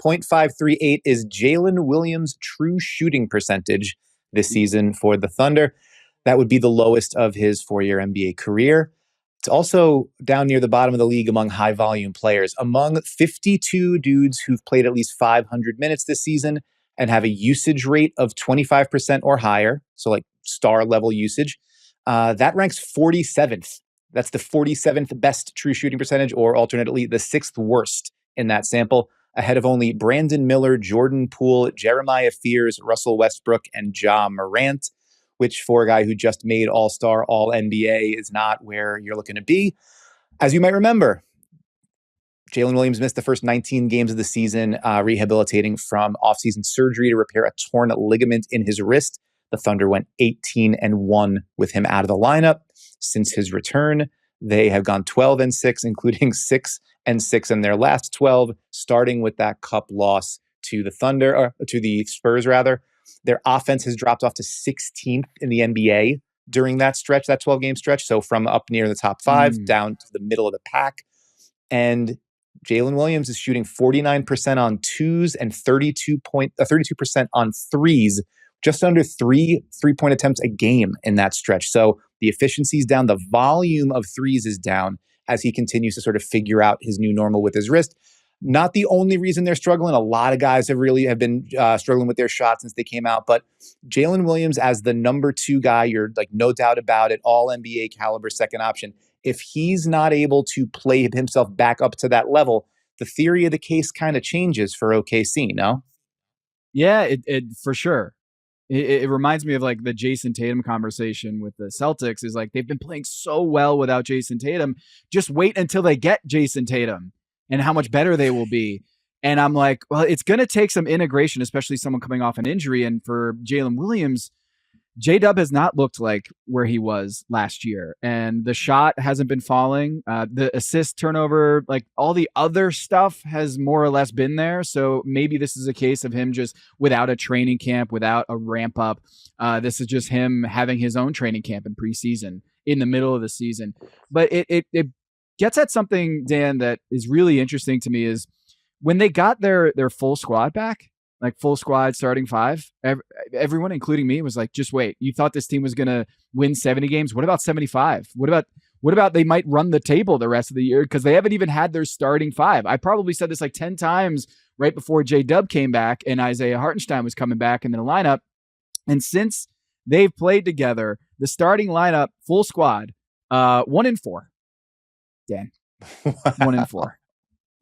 .538 is Jalen Williams' true shooting percentage this season for the Thunder. That would be the lowest of his 4-year NBA career. It's also down near the bottom of the league among high-volume players. Among 52 dudes who've played at least 500 minutes this season and have a usage rate of 25% or higher, so like star-level usage, that ranks 47th. That's the 47th best true shooting percentage, or alternately, the 6th worst in that sample, ahead of only Brandon Miller, Jordan Poole, Jeremiah Fears, Russell Westbrook, and Ja Morant, which for a guy who just made All-Star, All-NBA is not where you're looking to be. As you might remember, Jalen Williams missed the first 19 games of the season, rehabilitating from offseason surgery to repair a torn ligament in his wrist. The Thunder went 18-1 with him out of the lineup. Since his return, they have gone 12-6, including 6-6 in their last 12, starting with that cup loss to the Thunder, or to the Spurs, rather. Their offense has dropped off to 16th in the NBA during that stretch, that 12-game stretch. So from up near the top 5 down to the middle of the pack. And Jalen Williams is shooting 49% on twos and 32% on threes, just under 3 3-point attempts a game in that stretch. So the efficiency is down. The volume of threes is down as he continues to sort of figure out his new normal with his wrist. Not the only reason they're struggling. A lot of guys have been struggling with their shots since they came out. But Jalen Williams as the number 2 guy, you're like no doubt about it, all NBA caliber second option. If he's not able to play himself back up to that level, the theory of the case kind of changes for OKC, no? Yeah, it for sure. It reminds me of like the Jason Tatum conversation with the Celtics. Is like they've been playing so well without Jason Tatum. Just wait until they get Jason Tatum and how much better they will be. And I'm like, well, it's going to take some integration, especially someone coming off an injury. And for Jalen Williams, J-Dub has not looked like where he was last year. And the shot hasn't been falling. The assist, turnover, like all the other stuff has more or less been there. So maybe this is a case of him just without a training camp, without a ramp up. This is just him having his own training camp in preseason in the middle of the season. But it gets at something, Dan, that is really interesting to me is when they got their full squad back, like full squad starting 5, everyone, including me, was like, just wait. You thought this team was going to win 70 games. What about 75? What about they might run the table the rest of the year? Because they haven't even had their starting 5. I probably said this like 10 times right before J-Dub came back and Isaiah Hartenstein was coming back in the lineup. And since they've played together, the starting lineup, full squad, 1-4. Dan, Wow. 1-4.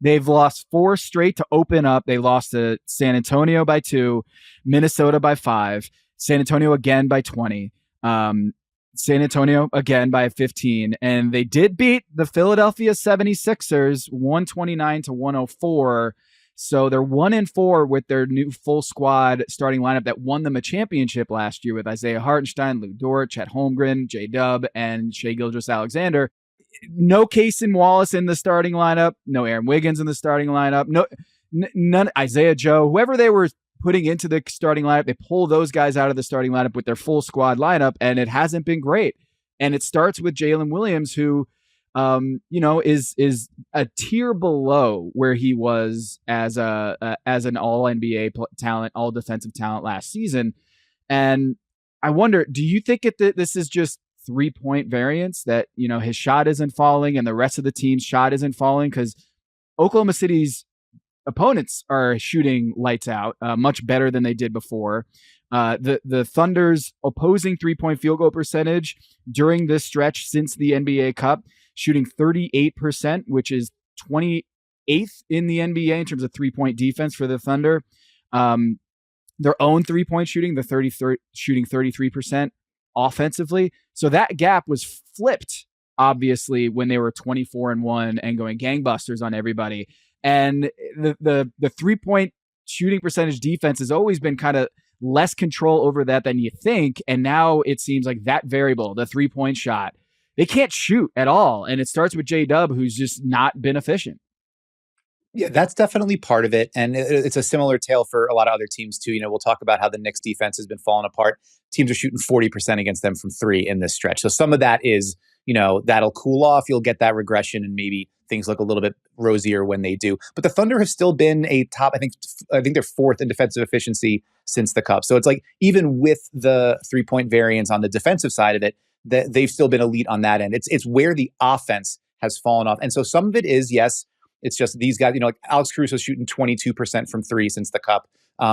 They've lost 4 straight to open up. They lost to San Antonio by 2, Minnesota by 5, San Antonio again by 20, San Antonio again by 15. And they did beat the Philadelphia 76ers 129-104. So they're 1-4 with their new full squad starting lineup that won them a championship last year with Isaiah Hartenstein, Lou Dort, Chet Holmgren, J-Dub, and Shai Gilgeous-Alexander. No Cason Wallace in the starting lineup. No Aaron Wiggins in the starting lineup. None Isaiah Joe. Whoever they were putting into the starting lineup, they pull those guys out of the starting lineup with their full squad lineup, and it hasn't been great. And it starts with Jalen Williams, who, is a tier below where he was as an All NBA talent, All Defensive talent last season. And I wonder, do you think this is just 3-point variance that, his shot isn't falling and the rest of the team's shot isn't falling? Because Oklahoma City's opponents are shooting lights out, much better than they did before. The Thunder's opposing 3-point field goal percentage during this stretch since the NBA Cup, shooting 38%, which is 28th in the NBA in terms of 3-point defense for the Thunder. Their own 3-point shooting, shooting 33% offensively. So that gap was flipped, obviously, when they were 24-1 and going gangbusters on everybody. And the 3-point shooting percentage defense has always been kind of less control over that than you think. And now it seems like that variable, the 3-point shot, they can't shoot at all. And it starts with J-Dub, who's just not been efficient. Yeah, that's definitely part of it. And it's a similar tale for a lot of other teams too. We'll talk about how the Knicks defense has been falling apart. Teams are shooting 40% against them from 3 in this stretch. So some of that is, that'll cool off. You'll get that regression and maybe things look a little bit rosier when they do. But the Thunder have still been a top, I think they're fourth in defensive efficiency since the Cup. So it's like, even with the 3-point variance on the defensive side of it, that they've still been elite on that end. It's where the offense has fallen off. And so some of it is, yes, it's just these guys, like Alex Caruso's shooting 22% from three since the Cup.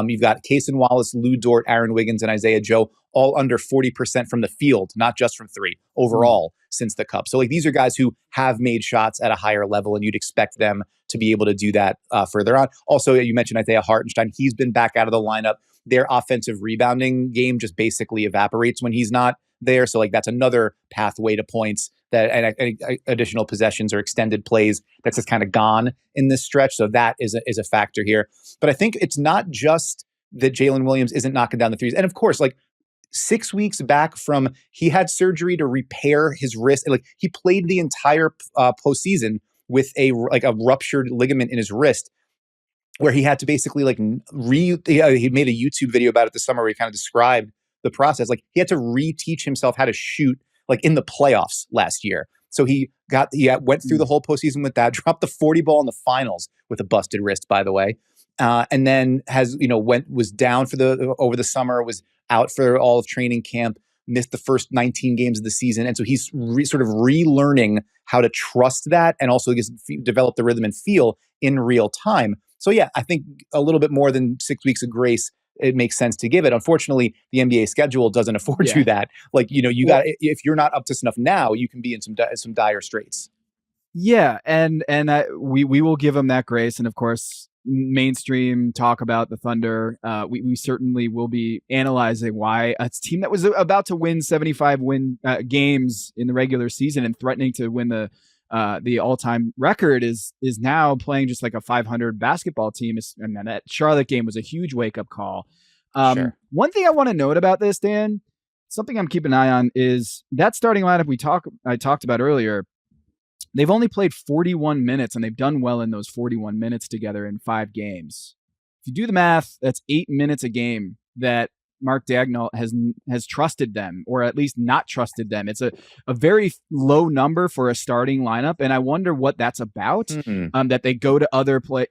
You've got Case and Wallace, Lou Dort, Aaron Wiggins, and Isaiah Joe, all under 40% from the field, not just from three, overall since the Cup. So like, these are guys who have made shots at a higher level, and you'd expect them to be able to do that further on. Also, you mentioned Isaiah Hartenstein. He's been back out of the lineup. Their offensive rebounding game just basically evaporates when he's not there. So like, that's another pathway to points that and additional possessions or extended plays that's just kind of gone in this stretch. So that is a factor here. But I think it's not just that Jalen Williams isn't knocking down the threes. And of course, like 6 weeks back from, he had surgery to repair his wrist. Like, he played the entire postseason with a ruptured ligament in his wrist, where he had to basically he made a YouTube video about it this summer where he kind of described the process. Like, he had to reteach himself how to shoot like in the playoffs last year. So he went through the whole postseason with that, dropped the 40 ball in the finals with a busted wrist, by the way. And then was down over the summer, was out for all of training camp, missed the first 19 games of the season. And so he's sort of relearning how to trust that, and also develop the rhythm and feel in real time. So yeah, I think a little bit more than 6 weeks of grace, it makes sense to give it. Unfortunately, the NBA schedule doesn't afford you that. Like, got, if you're not up to snuff now, you can be in some dire straits. Yeah, and we will give them that grace, and of course, mainstream talk about the Thunder. We certainly will be analyzing why a team that was about to win 75 games in the regular season and threatening to win the all-time record is now playing just like a 500 basketball team. And that Charlotte game was a huge wake-up call. Sure. One thing I want to note about this, Dan, something I'm keeping an eye on, is that starting lineup I talked about earlier. They've only played 41 minutes, and they've done well in those 41 minutes together in 5 games. If you do the math, that's 8 minutes a game that Mark Daigneault has trusted them, or at least not trusted them. It's a very low number for a starting lineup, and I wonder what that's about. That they go to other play.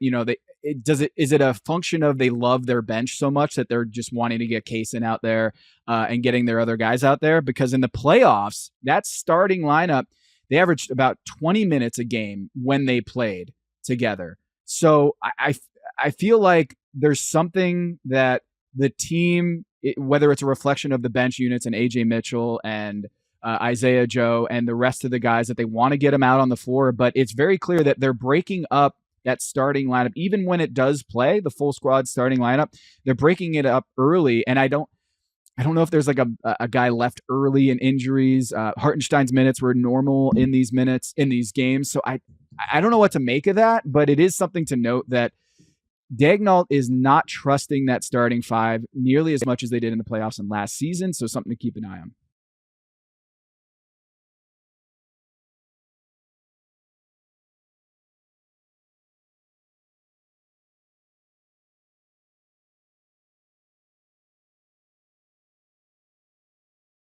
Is it a function of they love their bench so much that they're just wanting to get Kaysen out there and getting their other guys out there? Because in the playoffs, that starting lineup, they averaged about 20 minutes a game when they played together. So I feel like there's something that the team, whether it's a reflection of the bench units and AJ Mitchell and Isaiah Joe and the rest of the guys, that they want to get them out on the floor, but it's very clear that they're breaking up that starting lineup. Even when it does play, the full squad starting lineup, they're breaking it up early. And I don't know if there's like a guy left early in injuries. Hartenstein's minutes were normal in these games. So I don't know what to make of that, but it is something to note that Daigneault is not trusting that starting five nearly as much as they did in the playoffs and last season. So something to keep an eye on.